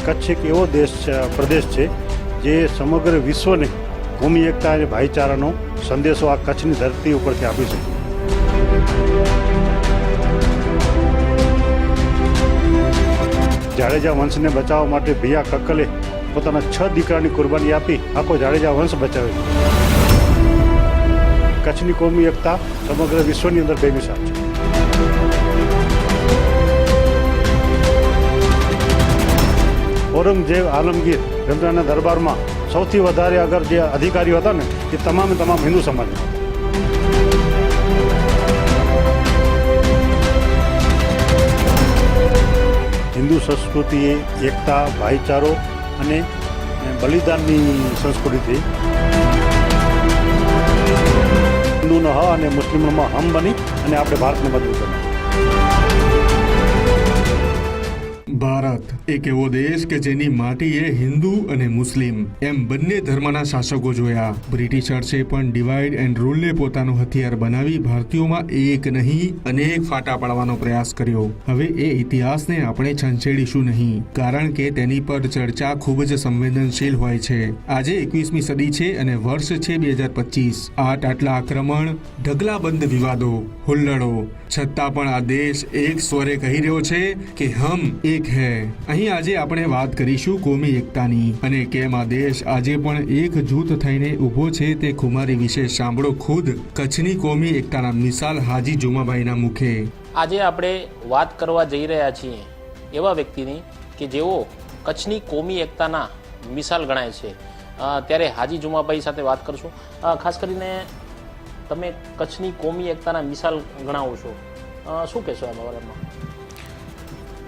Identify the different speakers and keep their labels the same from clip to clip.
Speaker 1: કચ્છ એક એવો પ્રદેશ છે જે સમગ્ર વિશ્વને કોમી એકતા અને ભાઈચારાનો સંદેશો આ કચ્છની ધરતી ઉપરથી આપી શકે. જાડેજા વંશને બચાવવા માટે ભૈયા કક્કલે પોતાના 6 દીકરાની કુરબાની આપી આખો જાડેજા વંશ બચાવે છે. કચ્છની કોમી એકતા સમગ્ર વિશ્વની અંદર બેમિસાલ છે. ઔરંગઝેબ આલમગીર એમના દરબારમાં સૌથી વધારે અગર જે અધિકારીઓ હતા ને એ તમામ હિન્દુ સમાજના હતા. હિન્દુ સંસ્કૃતિ એ એકતા, ભાઈચારો અને બલિદાનની સંસ્કૃતિ છે. હિન્દુનો હ અને મુસ્લિમોમાં હમ બની અને આપણે ભારતને મજબૂત બનાવ્યું.
Speaker 2: ભારત એક એવો દેશ કે જેની માટીએ હિન્દુ અને મુસ્લિમ એમ બંને ધર્મના શાસકો જોયા. બ્રિટિશર્સે પણ ડિવાઇડ એન્ડ રૂલને પોતાનું હથિયાર બનાવી ભારતીયોમાં એક નહીં અનેક ફાટા પાડવાનો પ્રયાસ કર્યો. હવે એ ઇતિહાસને આપણે છંછેડીશું નહીં, કારણ કે તેની પર ચર્ચા ખૂબ જ સંવેદનશીલ હોય છે. આજે 21મી સદી છે અને વર્ષ છે 2025. આટલા આક્રમણ, ઢગલાબંધ વિવાદો, હુલ્લડો છતાં પણ આ દેશ એક સ્વરે કહી રહ્યો છે કે હમ એક હૈ. અહીં આજે આપણે વાત કરીશું કોમી એકતાની અને કેમ આ દેશ આજે પણ એક જૂથ થઈને ઊભો છે તે ખુમારી વિશે. સાંભળો ખુદ કચ્છની કોમી એકતાના મિસાલ હાજી જુમાભાઈના મુખે.
Speaker 3: આજે આપણે વાત કરવા જઈ રહ્યા છીએ એવા વ્યક્તિની કે જેઓ કચ્છની કોમી એકતાના મિસાલ ગણાય છે. ત્યારે હાજી જુમાભાઈ સાથે વાત કરશું. ખાસ કરીને તમે કચ્છની કોમી એકતાના મિસાલ ગણાવો છો, શું કહેશો આ બાબતમાં?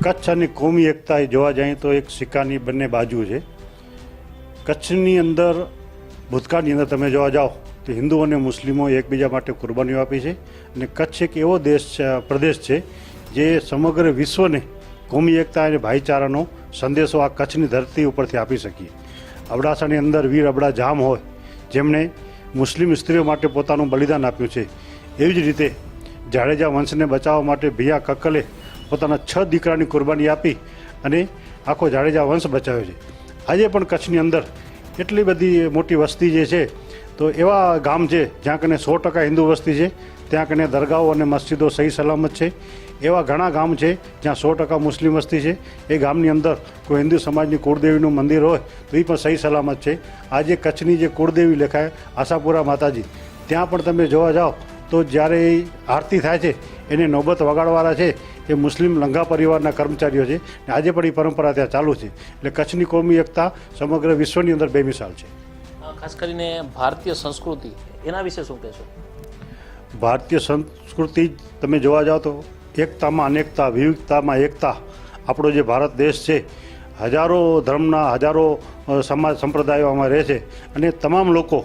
Speaker 1: કચ્છ અને કોમી એકતા જોવા જઈએ તો એક સિક્કાની બંને બાજુ છે. કચ્છની અંદર ભૂતકાળની અંદર તમે જોવા જાઓ તો હિન્દુ અને મુસ્લિમો એકબીજા માટે કુરબાનીઓ આપી છે અને કચ્છ એક એવો પ્રદેશ છે જે સમગ્ર વિશ્વને કોમી એકતા અને ભાઈચારાનો સંદેશો આ કચ્છની ધરતી ઉપરથી આપી શકીએ. અબડાસાની અંદર વીર અબડા જામ હોય જેમણે મુસ્લિમ સ્ત્રીઓ માટે પોતાનું બલિદાન આપ્યું છે, એવી જ રીતે જાડેજા વંશને બચાવવા માટે ભૈયા કક્કલે પોતાના 6 દીકરાની કુરબાની આપી અને આખો જાડેજા વંશ બચાવ્યો છે. આજે પણ કચ્છની અંદર એટલી બધી મોટી વસ્તી જે છે તો એવા ગામ છે જ્યાં કને 100% હિન્દુ વસ્તી છે, ત્યાં કને દરગાહો અને મસ્જિદો સહી સલામત છે. એવા ઘણા ગામ છે જ્યાં 100% મુસ્લિમ વસ્તી છે. એ ગામની અંદર કોઈ હિન્દુ સમાજની કુળદેવીનું મંદિર હોય તો એ પણ સહી સલામત છે. આજે કચ્છની જે કુળદેવી લેખાય આશાપુરા માતાજી, ત્યાં પણ તમે જોવા જાઓ તો જ્યારે એ આરતી થાય છે એને નોબત વગાડવાળા છે એ મુસ્લિમ લંઘા પરિવારના કર્મચારીઓ છે. આજે પણ એ પરંપરા ત્યાં ચાલુ છે. એટલે કચ્છની કોમી એકતા સમગ્ર વિશ્વની અંદર બેમિસાલ છે.
Speaker 3: ખાસ કરીને ભારતીય સંસ્કૃતિ એના વિશે શું કહેશો?
Speaker 1: ભારતીય સંસ્કૃતિ તમે જોવા જાઓ તો એકતામાં અનેકતા, વિવિધતામાં એકતા. આપણો જે ભારત દેશ છે હજારો ધર્મના, હજારો સમાજ સંપ્રદાયો આમાં રહે છે અને તમામ લોકો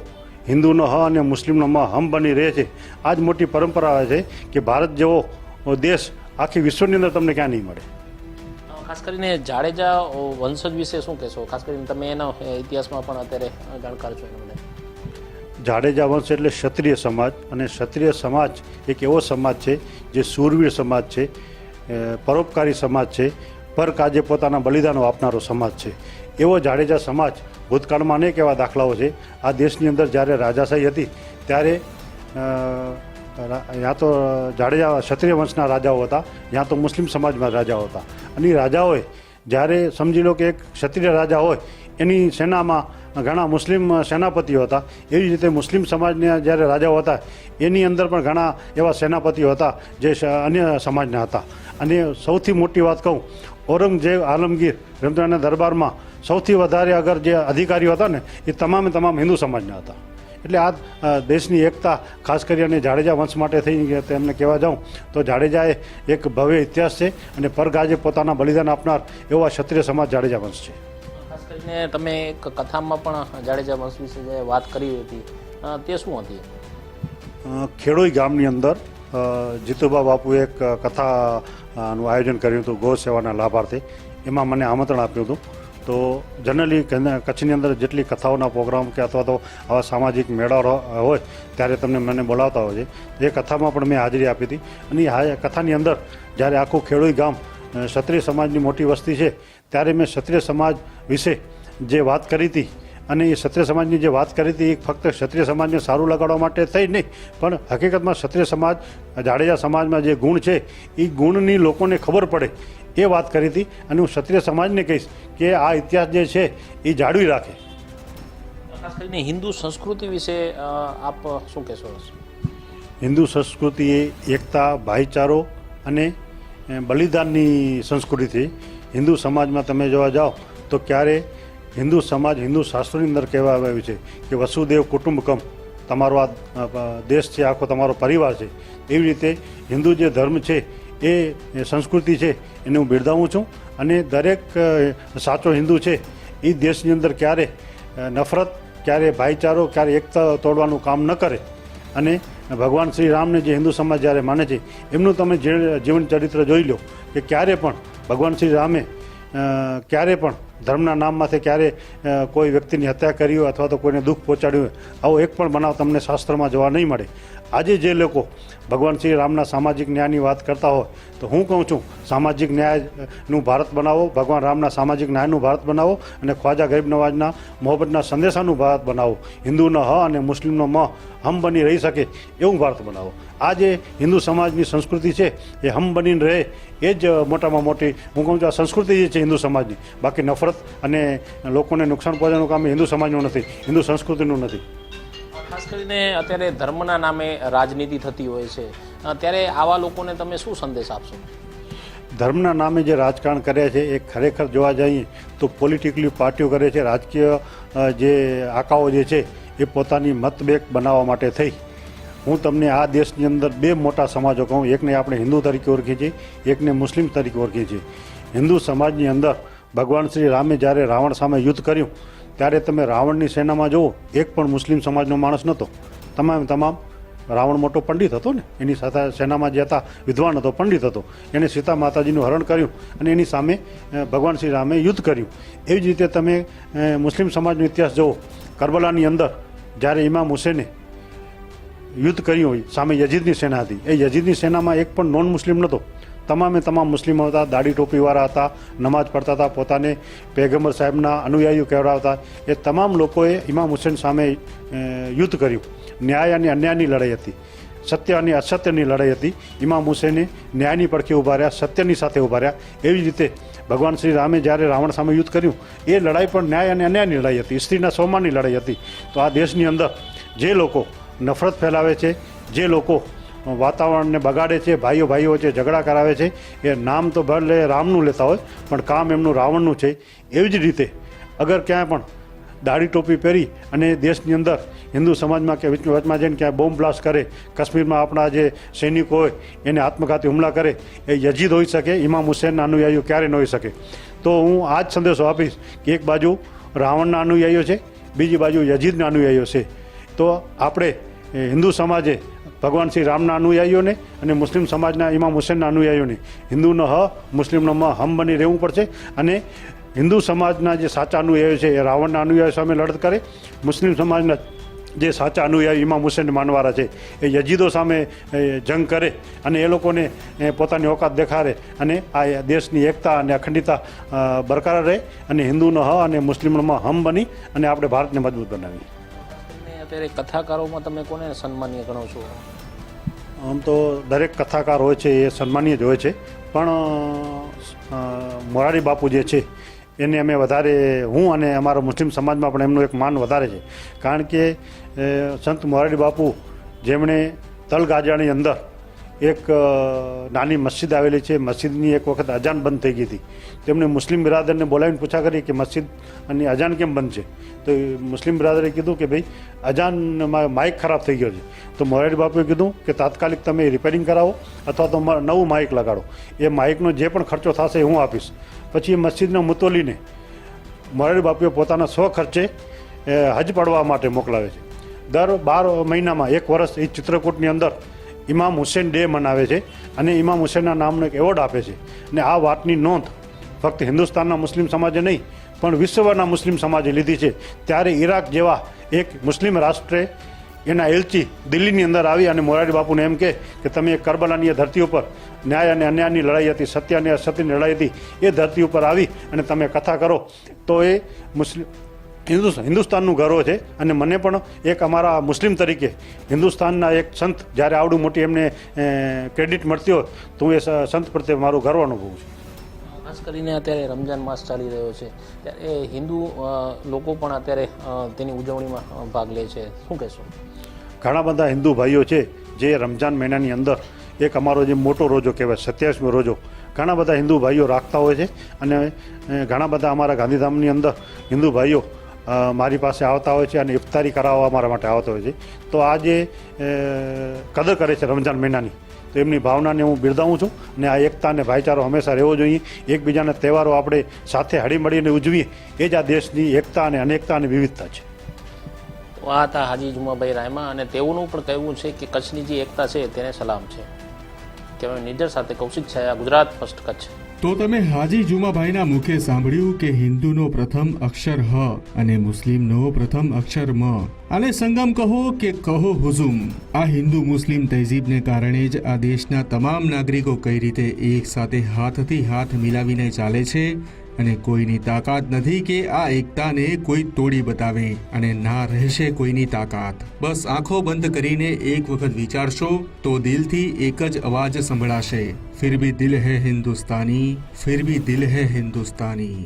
Speaker 1: હિન્દુનો હ અને મુસ્લિમનો મ હમ બની રહે છે. આ જ મોટી પરંપરા છે કે ભારત જેવો દેશ આખી વિશ્વની અંદર તમને ક્યાં નહીં મળે.
Speaker 3: ખાસ કરીને જાડેજા વંશજ વિશે શું કહેશો? ખાસ કરીને તમે એના ઇતિહાસમાં પણ અત્યારે જાણકાર છો.
Speaker 1: જાડેજા વંશ એટલે ક્ષત્રિય સમાજ, અને ક્ષત્રિય સમાજ એક એવો સમાજ છે જે શૂરવીર સમાજ છે, પરોપકારી સમાજ છે, પર કાજે પોતાના બલિદાનો આપનારો સમાજ છે. એવો જાડેજા સમાજ ભૂતકાળમાં અનેક એવા દાખલાઓ છે. આ દેશની અંદર જ્યારે રાજાશાહી હતી ત્યારે યાં તો જાડેજા ક્ષત્રિય વંશના રાજાઓ હતા, યાં તો મુસ્લિમ સમાજમાં રાજાઓ હતા. અને એ રાજાઓએ જ્યારે સમજી લો કે એક ક્ષત્રિય રાજા હોય એની સેનામાં ઘણા મુસ્લિમ સેનાપતિઓ હતા, એવી રીતે મુસ્લિમ સમાજના જ્યારે રાજાઓ હતા એની અંદર પણ ઘણા એવા સેનાપતિઓ હતા જે અન્ય સમાજના હતા. અને સૌથી મોટી વાત કહું, ઔરંગઝેબ આલમગીર એમના દરબારમાં સૌથી વધારે અગર જે અધિકારીઓ હતા ને એ તમામ હિન્દુ સમાજના હતા. એટલે આ દેશની એકતા ખાસ કરીને જાડેજા વંશ માટે થઈ તેમને કહેવા જાઉં તો જાડેજાએ એક ભવ્ય ઇતિહાસ છે અને પરગાજે પોતાના બલિદાન આપનાર એવો આ ક્ષત્રિય સમાજ જાડેજા વંશ છે.
Speaker 3: ખાસ કરીને તમે એક કથામાં પણ જાડેજા વંશ વિશે જે વાત કરી હતી તે શું હતી?
Speaker 1: ખેડોઈ ગામની અંદર જીતુબા બાપુએ એક કથાનું આયોજન કર્યું હતું ગૌ સેવાના લાભાર્થે. એમાં મને આમંત્રણ આપ્યું હતું. તો જનરલી કચ્છની અંદર જેટલી કથાઓના પ્રોગ્રામ કે અથવા તો આવા સામાજિક મેળાઓ હોય ત્યારે તમને મને બોલાવતા હોય છે. એ કથામાં પણ મેં હાજરી આપી હતી. અને એ કથાની અંદર જ્યારે આખું ખેડૂત ગામ ક્ષત્રિય સમાજની મોટી વસ્તી છે, ત્યારે મેં ક્ષત્રિય સમાજ વિશે જે વાત કરી હતી અને એ ક્ષત્રિય સમાજની જે વાત કરી હતી એ ફક્ત ક્ષત્રિય સમાજને સારું લગાડવા માટે થઈ નહીં, પણ હકીકતમાં ક્ષત્રિય સમાજ જાડેજા સમાજમાં જે ગુણ છે એ ગુણની લોકોને ખબર પડે એ વાત કરી હતી. અને હું ક્ષત્રિય સમાજને કહીશ કે આ ઇતિહાસ જે છે એ જાળવી રાખે.
Speaker 3: ખાસ કરીને હિન્દુ સંસ્કૃતિ વિશે આપ શું કહેશો?
Speaker 1: હિન્દુ સંસ્કૃતિ એ એકતા, ભાઈચારો અને બલિદાનની સંસ્કૃતિ છે. હિન્દુ સમાજમાં તમે જોવા જાઓ તો ક્યારે હિન્દુ સમાજ હિન્દુ શાસ્ત્રોની અંદર કહેવામાં આવ્યું છે કે વસુદેવ કુટુંબકમ, તમારો આ દેશ છે, આખો તમારો પરિવાર છે. એવી રીતે હિન્દુ જે ધર્મ છે એ સંસ્કૃતિ છે એને હું બિરદાવું છું. અને દરેક સાચો હિન્દુ છે એ દેશની અંદર ક્યારે નફરત, ક્યારે ભાઈચારો, ક્યારે એકતા તોડવાનું કામ ન કરે. અને ભગવાન શ્રી રામને જે હિન્દુ સમાજ જ્યારે માને છે એમનું તમે જીવન ચરિત્ર જોઈ લો કે ક્યારે પણ ભગવાન શ્રી રામે ક્યારે પણ ધર્મના નામમાંથી ક્યારે કોઈ વ્યક્તિની હત્યા કરી હોય અથવા તો કોઈને દુઃખ પહોંચાડ્યું હોય, આવો એક પણ બનાવ તમને શાસ્ત્રમાં જોવા નહીં મળે. આજે જે લોકો ભગવાન શ્રી રામના સામાજિક ન્યાયની વાત કરતા હોય તો હું કહું છું સામાજિક ન્યાયનું ભારત બનાવો, ભગવાન રામના સામાજિક ન્યાયનું ભારત બનાવો અને ખ્વાજા ગરીબ નવાજના મોહબ્બતના સંદેશાનું ભારત બનાવો. હિન્દુનો હ અને મુસ્લિમનો મ હમ બની રહી શકે એવું ભારત બનાવો. આ જે હિન્દુ સમાજની સંસ્કૃતિ છે એ હમ બનીને રહે એ જ મોટામાં મોટી હું કહું છું આ સંસ્કૃતિ જે છે હિન્દુ સમાજની. બાકી નફરત અને લોકોને નુકસાન પહોંચાડવાનું કામ એ હિન્દુ સમાજનું નથી, હિન્દુ સંસ્કૃતિનું નથી.
Speaker 3: ખાસ કરીને અત્યારે ધર્મના નામે રાજનીતિ થતી હોય છે, ત્યારે આવા લોકોને તમે શું સંદેશ આપશો?
Speaker 1: ધર્મના નામે જે રાજકારણ કરે છે એ ખરેખર જોવા જઈએ તો પોલિટિકલી પાર્ટીઓ કરે છે. રાજકીય જે આંકાઓ જે છે એ પોતાની મતબેક બનાવવા માટે થઈ. હું તમને આ દેશની અંદર બે મોટા સમાજો કહું, એકને આપણે હિન્દુ તરીકે ઓળખીએ છીએ, એકને મુસ્લિમ તરીકે ઓળખીએ છીએ. હિન્દુ સમાજની અંદર ભગવાન શ્રી રામે જ્યારે રાવણ સામે યુદ્ધ કર્યું ત્યારે તમે રાવણની સેનામાં જુઓ, એક પણ મુસ્લિમ સમાજનો માણસ નહોતો. તમામ રાવણ મોટો પંડિત હતો ને, એની સાથે સેનામાં જે હતા વિદ્વાન હતો, પંડિત હતો. એણે સીતા માતાજીનું હરણ કર્યું અને એની સામે ભગવાન શ્રી રામે યુદ્ધ કર્યું. એવી જ રીતે તમે મુસ્લિમ સમાજનો ઇતિહાસ જુઓ, કરબલાની અંદર જ્યારે ઇમામ હુસેને યુદ્ધ કર્યું હોય સામે યજીદની સેના હતી, એ યજીદની સેનામાં એક પણ નોન મુસ્લિમ નહોતો. તમામ મુસ્લિમો હતા, દાઢી ટોપીવાળા હતા, નમાજ પડતા હતા, પોતાને પૈગંબર સાહેબના અનુયાયીઓ કહેવાતા. એ તમામ લોકોએ ઇમામ હુસેન સામે યુદ્ધ કર્યું. ન્યાય અને અન્યાયની લડાઈ હતી, સત્ય અને અસત્યની લડાઈ હતી. ઇમામ હુસેને ન્યાયની પડખે ઊભા રહ્યા, સત્યની સાથે ઊભા રહ્યા. એવી જ રીતે ભગવાન શ્રી રામે જ્યારે રાવણ સામે યુદ્ધ કર્યું એ લડાઈ પણ ન્યાય અને અન્યાયની લડાઈ હતી, સ્ત્રીના સ્વમાનની લડાઈ હતી. તો આ દેશની અંદર જે લોકો નફરત ફેલાવે છે, જે લોકો વાતાવરણને બગાડે છે, ભાઈઓ વચ્ચે ઝઘડા કરાવે છે, એ નામ તો ભલે રામનું લેતા હોય પણ કામ એમનું રાવણનું છે. એવી જ રીતે અગર ક્યાંય પણ દાઢી ટોપી પહેરી અને દેશની અંદર હિન્દુ સમાજમાં કે વચમાં જઈને ક્યાંય બોમ્બ બ્લાસ્ટ કરે, કાશ્મીરમાં આપણા જે સૈનિકો હોય એને આત્મઘાતી હુમલા કરે, એ યજીદ હોઈ શકે, ઇમામ હુસેનના અનુયાયીઓ ક્યારે ન હોઈ શકે. તો હું આ જ સંદેશો આપીશ કે એક બાજુ રાવણના અનુયાયીઓ છે, બીજી બાજુ યજીદના અનુયાયીઓ છે. તો આપણે હિન્દુ સમાજે ભગવાન શ્રી રામના અનુયાયીઓને અને મુસ્લિમ સમાજના ઇમામ હુસેનના અનુયાયીઓને હિન્દુનો હ મુસ્લિમનો મ હમ બની રહેવું પડશે. અને હિન્દુ સમાજના જે સાચા અનુયાયીઓ છે એ રાવણના અનુયાયીઓ સામે લડત કરે, મુસ્લિમ સમાજના જે સાચા અનુયાયી ઇમામ હુસેન માનવાળા છે એ યજીદો સામે જંગ કરે અને એ લોકોને પોતાની ઓકાત દેખાડે અને આ દેશની એકતા અને અખંડિતતા બરકરાર રહે અને હિન્દુનો હ અને મુસ્લિમનો મ હમ બની અને આપણે ભારતને મજબૂત બનાવીએ.
Speaker 3: અત્યારે કથાકારોમાં તમે કોને સન્માનીય ગણો છો?
Speaker 1: આમ તો દરેક કથાકાર હોય છે એ સન્માનીય જ હોય છે, પણ મોરારી બાપુ જે છે એને અમે વધારે, હું અને અમારા મુસ્લિમ સમાજમાં પણ એમનું એક માન વધારે છે. કારણ કે સંત મોરારી બાપુ જેમણે તલગાજાની અંદર એક નાની મસ્જિદ આવેલી છે, મસ્જિદની એક વખત અજાન બંધ થઈ ગઈ હતી. તેમણે મુસ્લિમ બિરાદરને બોલાવીને પૂછા કરી કે મસ્જિદ અને અજાન કેમ બંધ છે? તો મુસ્લિમ બિરાદરે કીધું કે ભાઈ અજાનમાં માઇક ખરાબ થઈ ગયો છે. તો મોરારી બાપુએ કીધું કે તાત્કાલિક તમે રિપેરિંગ કરાવો અથવા તો નવું માઇક લગાડો, એ માઇકનો જે પણ ખર્ચો થશે એ હું આપીશ. પછી એ મસ્જિદના મુતોલીને મોરારી બાપુએ પોતાના સ્વખર્ચે હજ પડવા માટે મોકલાવે છે. દર 12 મહિનામાં એક વર્ષ એ ચિત્રકૂટની અંદર ઇમામ હુસેન ડે મનાવે છે અને ઇમામ હુસેનના નામનો એક એવોર્ડ આપે છે. અને આ વાતની નોંધ ફક્ત હિન્દુસ્તાનના મુસ્લિમ સમાજે નહીં પણ વિશ્વના મુસ્લિમ સમાજે લીધી છે. ત્યારે ઈરાક જેવા એક મુસ્લિમ રાષ્ટ્રે એના એલચી દિલ્હીની અંદર આવી અને મોરારી બાપુને એમ કે તમે કરબલાની ધરતી ઉપર ન્યાય અને અન્યાયની લડાઈ હતી, સત્ય અને અસત્યની લડાઈ હતી, એ ધરતી ઉપર આવી અને તમે કથા કરો તો એ હિન્દુસ્તાનનું ગર્વ છે. અને મને પણ એક અમારા મુસ્લિમ તરીકે હિન્દુસ્તાનના એક સંત જ્યારે આવડું મોટી એમને ક્રેડિટ મળતી હોય તો હું એ સંત પ્રત્યે મારું ગર્વ અનુભવું છું.
Speaker 3: ખાસ કરીને અત્યારે રમજાન માસ ચાલી રહ્યો છે ત્યારે હિન્દુ લોકો પણ અત્યારે તેની ઉજવણીમાં ભાગ લે છે, શું કહેશો?
Speaker 1: ઘણા બધા હિન્દુ ભાઈઓ છે જે રમજાન મહિનાની અંદર એક અમારો જે મોટો રોજો કહેવાય 27મી રોજો ઘણા બધા હિન્દુ ભાઈઓ રાખતા હોય છે. અને ઘણા બધા અમારા ગાંધીધામની અંદર હિન્દુ ભાઈઓ મારી પાસે આવતા હોય છે અને ઇફતારી કરાવવા અમારા માટે આવતા હોય છે. તો આ જે કદર કરે છે રમજાન મહિનાની, તો એમની ભાવનાને હું બિરદાવું છું. અને આ એકતા અને ભાઈચારો હંમેશા રહેવો જોઈએ. એકબીજાના તહેવારો આપણે સાથે હળીમળીને ઉજવીએ, એ જ આ દેશની એકતા અને અનેકતા અને વિવિધતા છે.
Speaker 3: તો આ હતા હાજી જુમાભાઈ રાયમા અને તેઓનું પણ કહેવું છે કે કચ્છની જે એકતા છે તેને સલામ છે. કેમેરા નિર્જર સાથે કૌશિક છાયા, ગુજરાત ફર્સ્ટ કચ્છ.
Speaker 2: તો તમે હાજી જુમાભાઈના મુખે સાંભળ્યું કે હિન્દુનો પ્રથમ અક્ષર હ અને મુસ્લિમનો પ્રથમ અક્ષર મ. આને સંગમ કહો કે કહો હુઝુમ. આ હિન્દુ મુસ્લિમ તહેઝીબને કારણે જ આ દેશના તમામ નાગરિકો કઈ રીતે એક સાથે હાથથી હાથ મિલાવીને ચાલે છે અને કોઈની તાકાત નથી કે આ એકતાને કોઈ તોડી બતાવે, અને ના રહેશે કોઈની તાકાત. બસ આંખો બંધ કરીને એક વખત વિચારશો તો દિલથી એક જ અવાજ સંભળાશે, ફિર ભી દિલ હૈ હિન્દુસ્તાની, ફિર ભી દિલ હૈ હિન્દુસ્તાની.